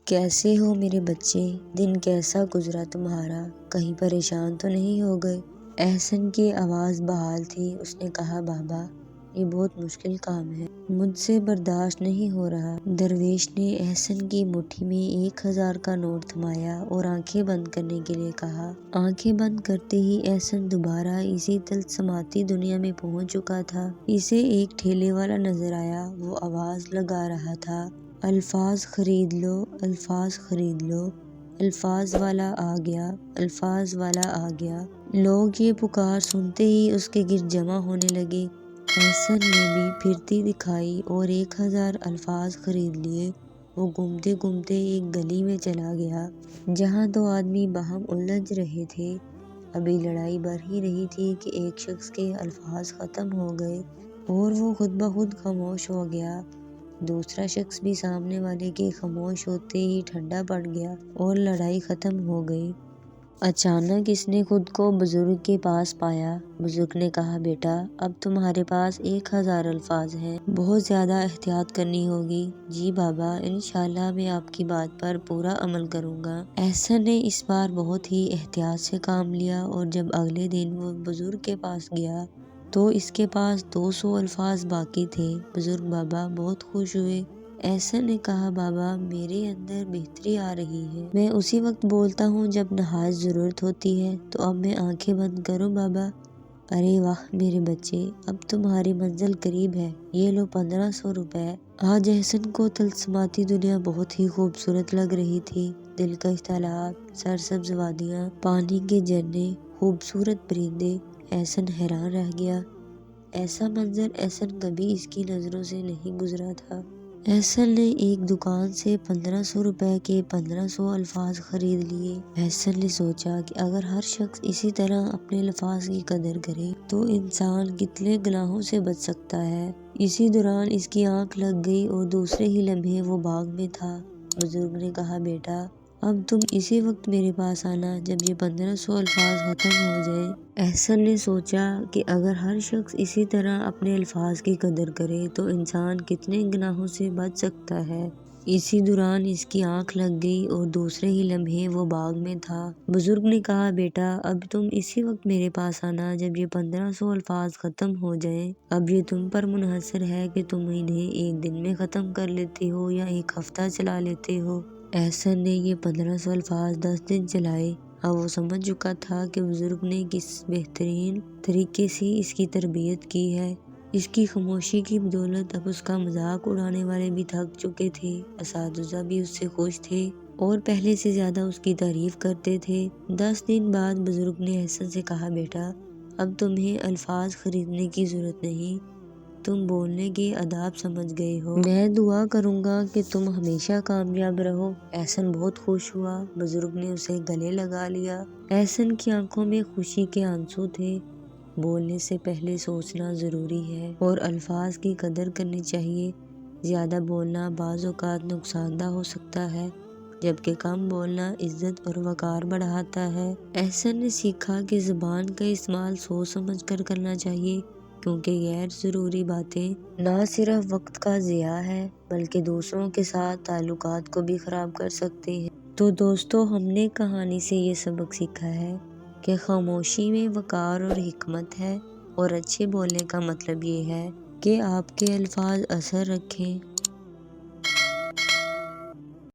کیسے ہو میرے بچے؟ دن کیسا گزرا تمہارا؟ کہیں پریشان تو نہیں ہو گئے؟ احسن کی آواز بحال تھی۔ اس نے کہا بابا یہ بہت مشکل کام ہے، مجھ سے برداشت نہیں ہو رہا۔ درویش نے احسن کی مٹھی میں 1000 کا نوٹ تھمایا اور آنکھیں بند کرنے کے لیے کہا۔ آنکھیں بند کرتے ہی احسن دوبارہ اسی طلسماتی دنیا میں پہنچ چکا تھا۔ اسے ایک ٹھیلے والا نظر آیا، وہ آواز لگا رہا تھا، الفاظ خرید لو، الفاظ خرید لو، الفاظ والا آ گیا، الفاظ والا آ گیا۔ لوگ یہ پکار سنتے ہی اس کے گرد جمع ہونے لگے۔ احسن نے بھی پھرتی دکھائی اور 1000 الفاظ خرید لیے۔ وہ گھومتے گھومتے ایک گلی میں چلا گیا جہاں 2 آدمی باہم الجھ رہے تھے۔ ابھی لڑائی بڑھ ہی رہی تھی کہ ایک شخص کے الفاظ ختم ہو گئے اور وہ خود بخود خاموش ہو گیا۔ دوسرا شخص بھی سامنے والے کے خاموش ہوتے ہی ٹھنڈا پڑ گیا اور لڑائی ختم ہو گئی۔ اچانک اس نے خود کو بزرگ کے پاس پایا۔ بزرگ نے کہا بیٹا اب تمہارے پاس 1000 الفاظ ہیں، بہت زیادہ احتیاط کرنی ہوگی۔ جی بابا، انشاءاللہ میں آپ کی بات پر پورا عمل کروں گا۔ احسن نے اس بار بہت ہی احتیاط سے کام لیا اور جب اگلے دن وہ بزرگ کے پاس گیا تو اس کے پاس 200 الفاظ باقی تھے۔ بزرگ بابا بہت خوش ہوئے۔ احسن نے کہا بابا میرے اندر بہتری آ رہی ہے، میں اسی وقت بولتا ہوں جب نہایت ضرورت ہوتی ہے، تو اب میں آنکھیں بند کروں بابا؟ ارے واہ میرے بچے، اب تمہاری منزل قریب ہے، یہ لو 1500 روپے۔ آج احسن کو طلسماتی دنیا بہت ہی خوبصورت لگ رہی تھی۔ دلکش تالاب، سرسبز وادیاں، پانی کے جھرنے، خوبصورت پرندے۔ احسن حیران رہ گیا، ایسا منظر احسن کبھی اس کی نظروں سے نہیں گزرا تھا۔ احسن نے ایک دکان سے 1500 روپے کے 1500 الفاظ خرید لیے۔ احسن نے سوچا کہ اگر ہر شخص اسی طرح اپنے الفاظ کی قدر کرے تو انسان کتنے گناہوں سے بچ سکتا ہے۔ اسی دوران اس کی آنکھ لگ گئی اور دوسرے ہی لمحے وہ باغ میں تھا۔ بزرگ نے کہا بیٹا اب تم اسی وقت میرے پاس آنا جب یہ 1500 الفاظ ختم ہو جائیں۔ احسن نے سوچا کہ اگر ہر شخص اسی طرح اپنے الفاظ کی قدر کرے تو انسان کتنے گناہوں سے بچ سکتا ہے۔ اسی دوران اس کی آنکھ لگ گئی اور دوسرے ہی لمحے وہ باغ میں تھا۔ بزرگ نے کہا بیٹا اب تم اسی وقت میرے پاس آنا جب یہ 1500 الفاظ ختم ہو جائیں۔ اب یہ تم پر منحصر ہے کہ تم انہیں ایک دن میں ختم کر لیتے ہو یا ایک ہفتہ چلا لیتے ہو۔ احسن نے یہ 1500 الفاظ 10 دن چلائے۔ اب وہ سمجھ چکا تھا کہ بزرگ نے کس بہترین طریقے سے اس کی تربیت کی ہے۔ اس کی خاموشی کی بدولت اب اس کا مذاق اڑانے والے بھی تھک چکے تھے، اساتذہ بھی اس سے خوش تھے اور پہلے سے زیادہ اس کی تعریف کرتے تھے۔ 10 دن بعد بزرگ نے احسن سے کہا بیٹا اب تمہیں الفاظ خریدنے کی ضرورت نہیں، تم بولنے کے آداب سمجھ گئے ہو، میں دعا کروں گا کہ تم ہمیشہ کامیاب رہو۔ احسن بہت خوش ہوا۔ بزرگ نے اسے گلے لگا لیا۔ احسن کی آنکھوں میں خوشی کے آنسو تھے۔ بولنے سے پہلے سوچنا ضروری ہے اور الفاظ کی قدر کرنی چاہیے۔ زیادہ بولنا بعض اوقات نقصان دہ ہو سکتا ہے، جبکہ کم بولنا عزت اور وقار بڑھاتا ہے۔ احسن نے سیکھا کہ زبان کا استعمال سوچ سمجھ کر کرنا چاہیے، کیونکہ غیر ضروری باتیں نہ صرف وقت کا ضیاع ہے بلکہ دوسروں کے ساتھ تعلقات کو بھی خراب کر سکتے ہیں۔ تو دوستو ہم نے کہانی سے یہ سبق سیکھا ہے کہ خاموشی میں وقار اور حکمت ہے، اور اچھے بولنے کا مطلب یہ ہے کہ آپ کے الفاظ اثر رکھیں